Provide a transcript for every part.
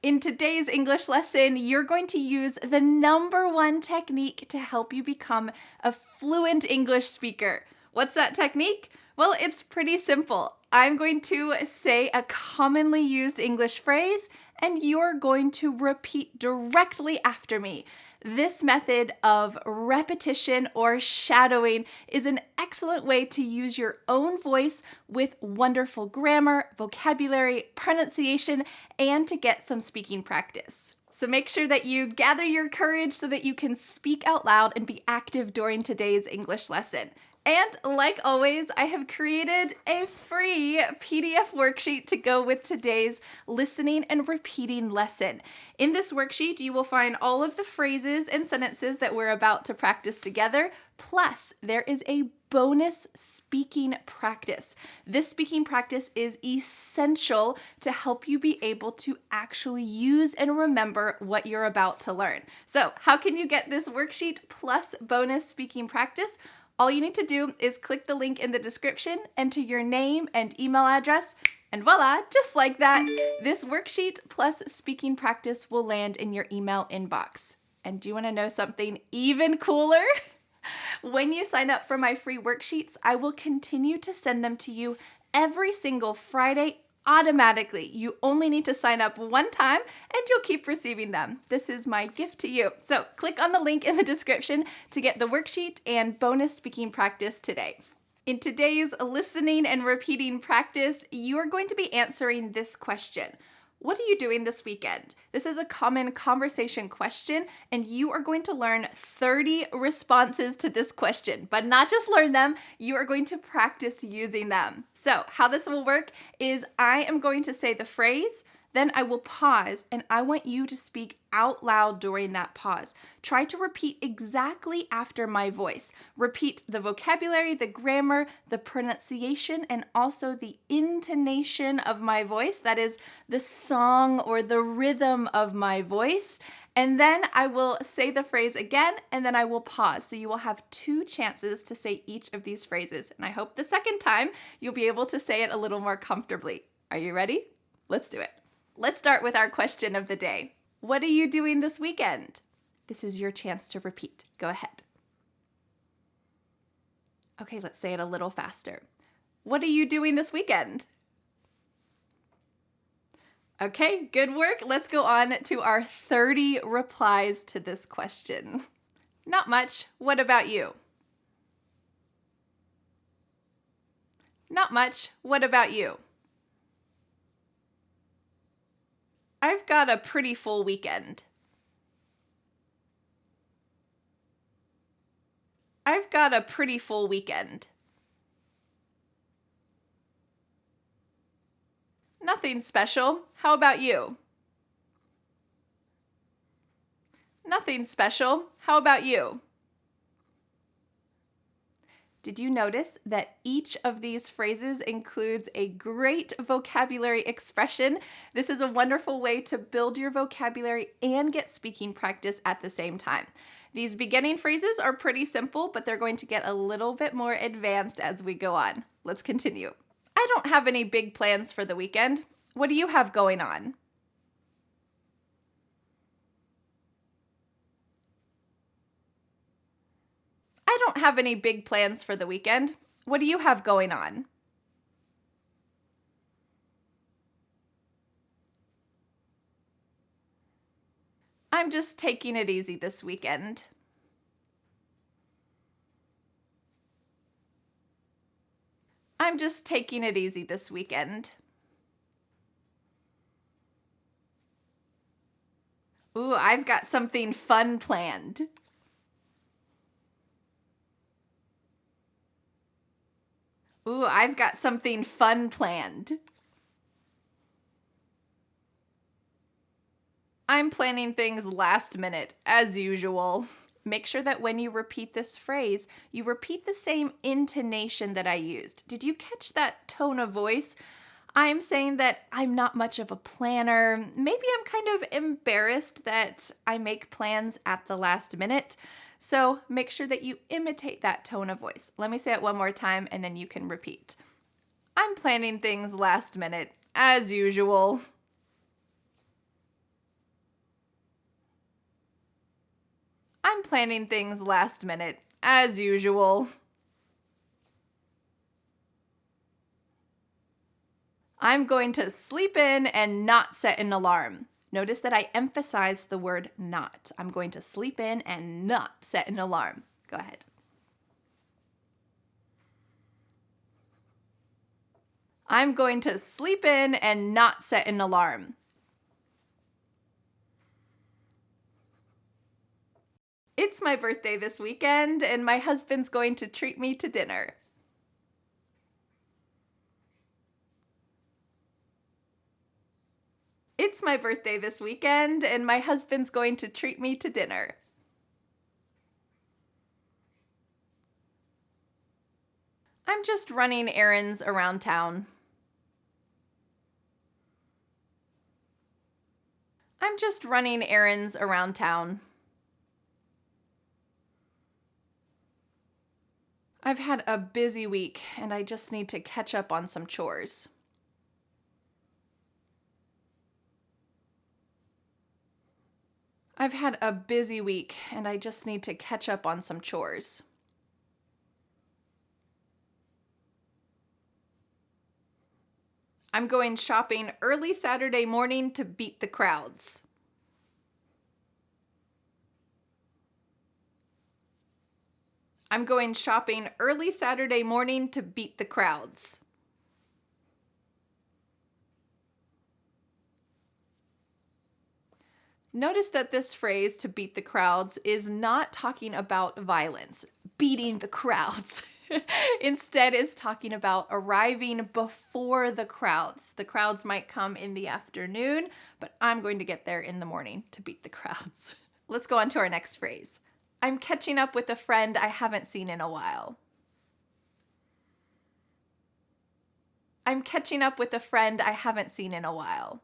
In today's English lesson, you're going to use the number one technique to help you become a fluent English speaker. What's that technique? Well, it's pretty simple. I'm going to say a commonly used English phrase, and you're going to repeat directly after me. This method of repetition or shadowing is an excellent way to use your own voice with wonderful grammar, vocabulary, pronunciation, and to get some speaking practice. So make sure that you gather your courage so that you can speak out loud and be active during today's English lesson. And like always, I have created a free PDF worksheet to go with today's listening and repeating lesson. In this worksheet, you will find all of the phrases and sentences that we're about to practice together, plus there is a bonus speaking practice. This speaking practice is essential to help you be able to actually use and remember what you're about to learn. So how can you get this worksheet plus bonus speaking practice? All you need to do is click the link in the description, enter your name and email address, and voila, just like that, this worksheet plus speaking practice will land in your email inbox. And do you want to know something even cooler? When you sign up for my free worksheets, I will continue to send them to you every single Friday automatically. You only need to sign up one time and you'll keep receiving them. This is my gift to you. So click on the link in the description to get the worksheet and bonus speaking practice today. In today's listening and repeating practice, you are going to be answering this question. What are you doing this weekend? This is a common conversation question, and you are going to learn 30 responses to this question, but not just learn them, you are going to practice using them. So how this will work is I am going to say the phrase, then I will pause, and I want you to speak out loud during that pause. Try to repeat exactly after my voice. Repeat the vocabulary, the grammar, the pronunciation, and also the intonation of my voice. That is the song or the rhythm of my voice. And then I will say the phrase again, and then I will pause. So you will have 2 chances to say each of these phrases. And I hope the second time you'll be able to say it a little more comfortably. Are you ready? Let's do it. Let's start with our question of the day. What are you doing this weekend? This is your chance to repeat. Go ahead. Okay, let's say it a little faster. What are you doing this weekend? Okay, good work. Let's go on to our 30 replies to this question. Not much. What about you? Not much. What about you? I've got a pretty full weekend. I've got a pretty full weekend. Nothing special. How about you? Nothing special. How about you? Did you notice that each of these phrases includes a great vocabulary expression? This is a wonderful way to build your vocabulary and get speaking practice at the same time. These beginning phrases are pretty simple, but they're going to get a little bit more advanced as we go on. Let's continue. I don't have any big plans for the weekend. What do you have going on? I don't have any big plans for the weekend. What do you have going on? I'm just taking it easy this weekend. I'm just taking it easy this weekend. Ooh, I've got something fun planned. Ooh, I've got something fun planned. I'm planning things last minute, as usual. Make sure that when you repeat this phrase, you repeat the same intonation that I used. Did you catch that tone of voice? I'm saying that I'm not much of a planner. Maybe I'm kind of embarrassed that I make plans at the last minute. So make sure that you imitate that tone of voice. Let me say it one more time and then you can repeat. I'm planning things last minute, as usual. I'm planning things last minute, as usual. I'm going to sleep in and not set an alarm. Notice that I emphasized the word not. I'm going to sleep in and not set an alarm. Go ahead. I'm going to sleep in and not set an alarm. It's my birthday this weekend, and my husband's going to treat me to dinner. It's my birthday this weekend, and my husband's going to treat me to dinner. I'm just running errands around town. I'm just running errands around town. I've had a busy week, and I just need to catch up on some chores. I've had a busy week, and I just need to catch up on some chores. I'm going shopping early Saturday morning to beat the crowds. I'm going shopping early Saturday morning to beat the crowds. Notice that this phrase, to beat the crowds, is not talking about violence, beating the crowds. Instead, it's talking about arriving before the crowds. The crowds might come in the afternoon, but I'm going to get there in the morning to beat the crowds. Let's go on to our next phrase. I'm catching up with a friend I haven't seen in a while. I'm catching up with a friend I haven't seen in a while.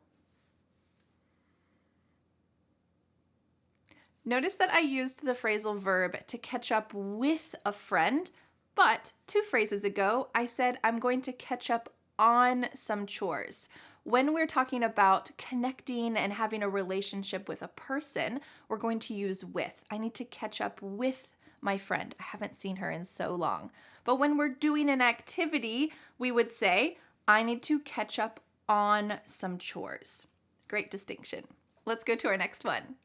Notice that I used the phrasal verb to catch up with a friend, but 2 phrases ago, I said I'm going to catch up on some chores. When we're talking about connecting and having a relationship with a person, we're going to use with. I need to catch up with my friend. I haven't seen her in so long. But when we're doing an activity, we would say, I need to catch up on some chores. Great distinction. Let's go to our next one.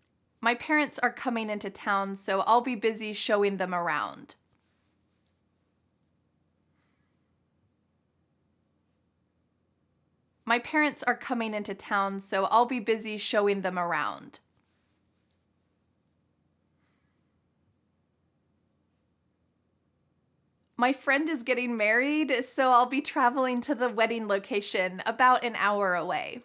My parents are coming into town, so I'll be busy showing them around. My parents are coming into town, so I'll be busy showing them around. My friend is getting married, so I'll be traveling to the wedding location about an hour away.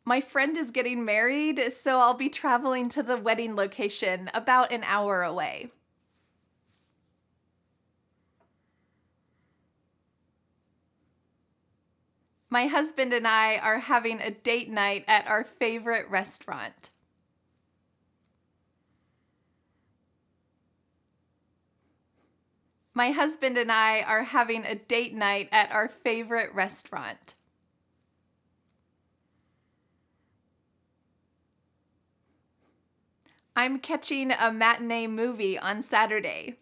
My friend is getting married, so I'll be traveling to the wedding location about an hour away. My husband and I are having a date night at our favorite restaurant. My husband and I are having a date night at our favorite restaurant. I'm catching a matinee movie on Saturday.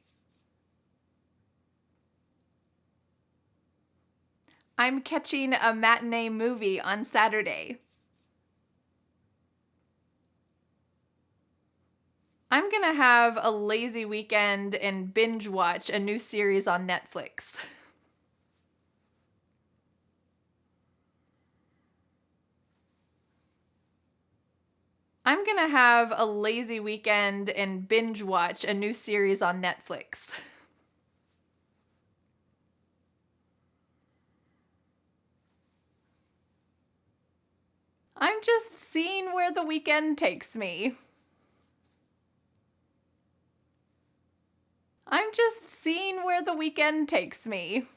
I'm catching a matinee movie on Saturday. I'm gonna have a lazy weekend and binge watch a new series on Netflix. I'm gonna have a lazy weekend and binge watch a new series on Netflix. I'm just seeing where the weekend takes me. I'm just seeing where the weekend takes me.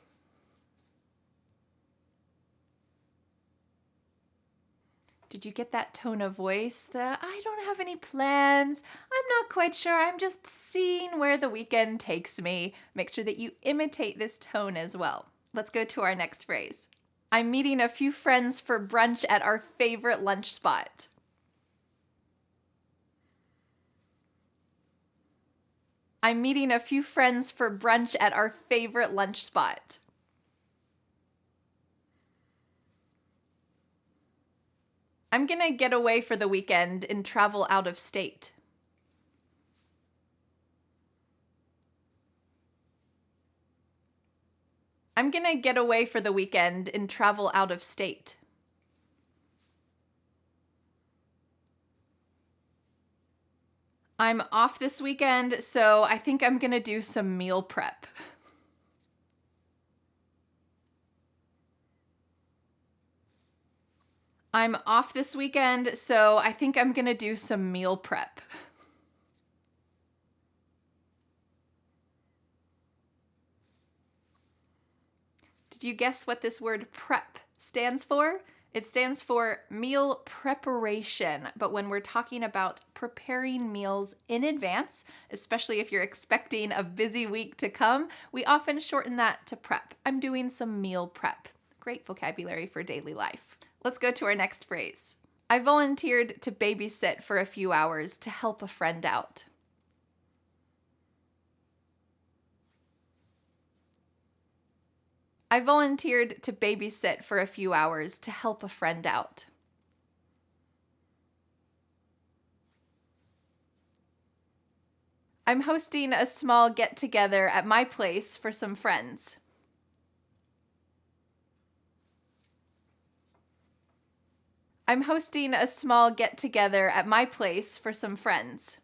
Did you get that tone of voice? I don't have any plans. I'm not quite sure. I'm just seeing where the weekend takes me. Make sure that you imitate this tone as well. Let's go to our next phrase. I'm meeting a few friends for brunch at our favorite lunch spot. I'm meeting a few friends for brunch at our favorite lunch spot. I'm gonna get away for the weekend and travel out of state. I'm gonna get away for the weekend and travel out of state. I'm off this weekend, so I think I'm gonna do some meal prep. I'm off this weekend, so I think I'm gonna do some meal prep. Did you guess what this word prep stands for? It stands for meal preparation, but when we're talking about preparing meals in advance, especially if you're expecting a busy week to come, we often shorten that to prep. I'm doing some meal prep. Great vocabulary for daily life. Let's go to our next phrase. I volunteered to babysit for a few hours to help a friend out. I volunteered to babysit for a few hours to help a friend out. I'm hosting a small get-together at my place for some friends. I'm hosting a small get-together at my place for some friends.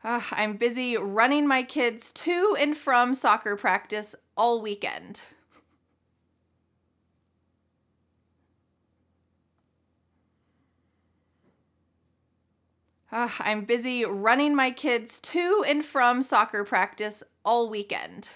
I'm busy running my kids to and from soccer practice all weekend. I'm busy running my kids to and from soccer practice all weekend.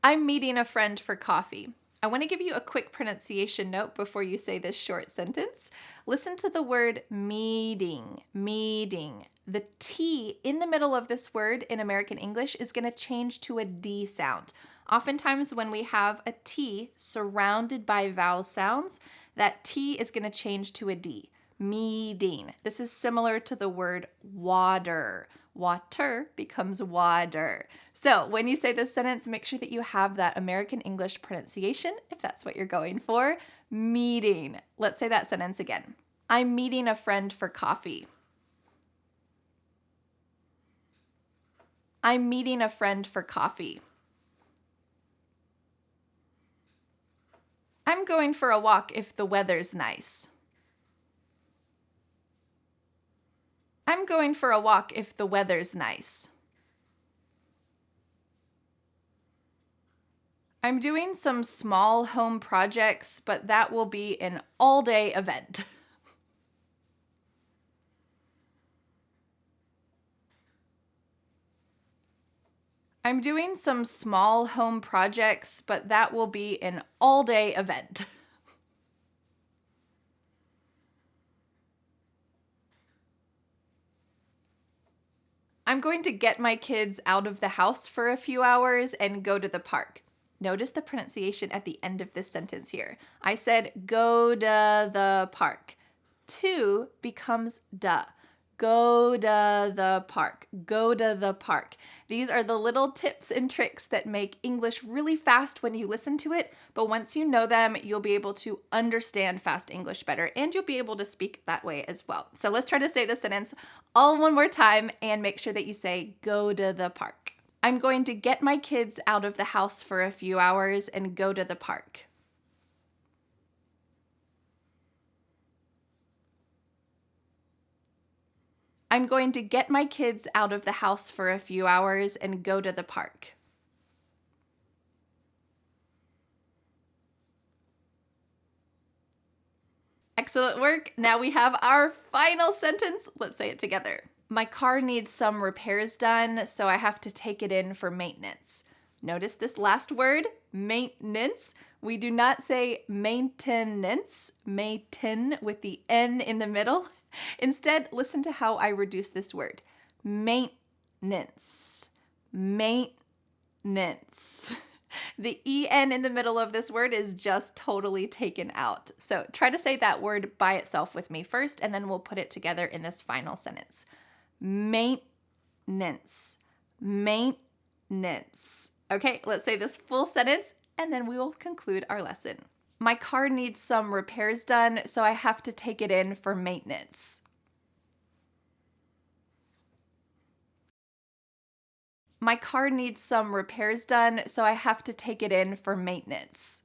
I'm meeting a friend for coffee. I want to give you a quick pronunciation note before you say this short sentence. Listen to the word meeting, meeting. The T in the middle of this word in American English is going to change to a D sound. Oftentimes when we have a T surrounded by vowel sounds, that T is going to change to a D. Meeting. This is similar to the word water. Water becomes water. So when you say this sentence, make sure that you have that American English pronunciation, if that's what you're going for. Meeting. Let's say that sentence again. I'm meeting a friend for coffee. I'm meeting a friend for coffee. I'm going for a walk if the weather's nice. I'm going for a walk if the weather's nice. I'm doing some small home projects, but that will be an all-day event. I'm doing some small home projects, but that will be an all-day event. I'm going to get my kids out of the house for a few hours and go to the park. Notice the pronunciation at the end of this sentence here. I said go to the park. To becomes da. Go to the park. Go to the park. These are the little tips and tricks that make English really fast when you listen to it, but once you know them, you'll be able to understand fast English better, and you'll be able to speak that way as well. So let's try to say the sentence all one more time and make sure that you say go to the park. I'm going to get my kids out of the house for a few hours and go to the park. I'm going to get my kids out of the house for a few hours and go to the park. Excellent work. Now we have our final sentence. Let's say it together. My car needs some repairs done, so I have to take it in for maintenance. Notice this last word, maintenance. We do not say maintenance, mainten with the N in the middle. Instead, listen to how I reduce this word. Maintenance, maintenance. The EN in the middle of this word is just totally taken out. So try to say that word by itself with me first, and then we'll put it together in this final sentence. Maintenance, maintenance. Okay, let's say this full sentence, and then we will conclude our lesson. My car needs some repairs done, so I have to take it in for maintenance. My car needs some repairs done, so I have to take it in for maintenance.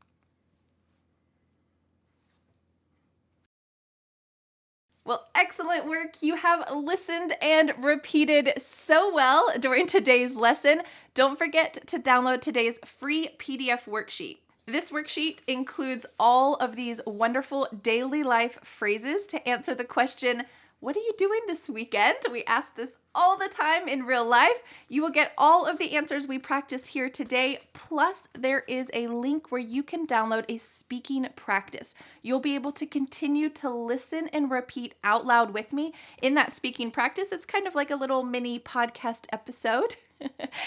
Well, excellent work. You have listened and repeated so well during today's lesson. Don't forget to download today's free PDF worksheet. This worksheet includes all of these wonderful daily life phrases to answer the question, what are you doing this weekend? We ask this all the time in real life. You will get all of the answers we practiced here today, plus there is a link where you can download a speaking practice. You'll be able to continue to listen and repeat out loud with me in that speaking practice. It's kind of like a little mini podcast episode.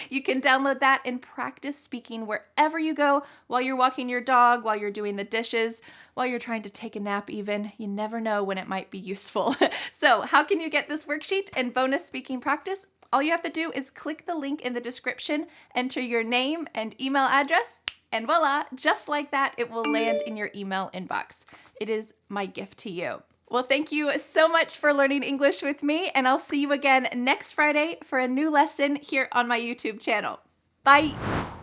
You can download that and practice speaking wherever you go, while you're walking your dog, while you're doing the dishes, while you're trying to take a nap even. You never know when it might be useful. So how can you get this worksheet and bonus speaking practice? All you have to do is click the link in the description, enter your name and email address, and voila, just like that, it will land in your email inbox. It is my gift to you. Well, thank you so much for learning English with me, and I'll see you again next Friday for a new lesson here on my YouTube channel. Bye!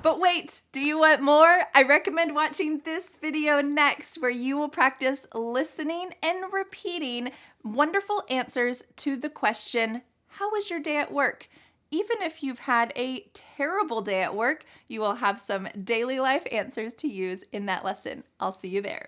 But wait, do you want more? I recommend watching this video next, where you will practice listening and repeating wonderful answers to the question, how was your day at work? Even if you've had a terrible day at work, you will have some daily life answers to use in that lesson. I'll see you there.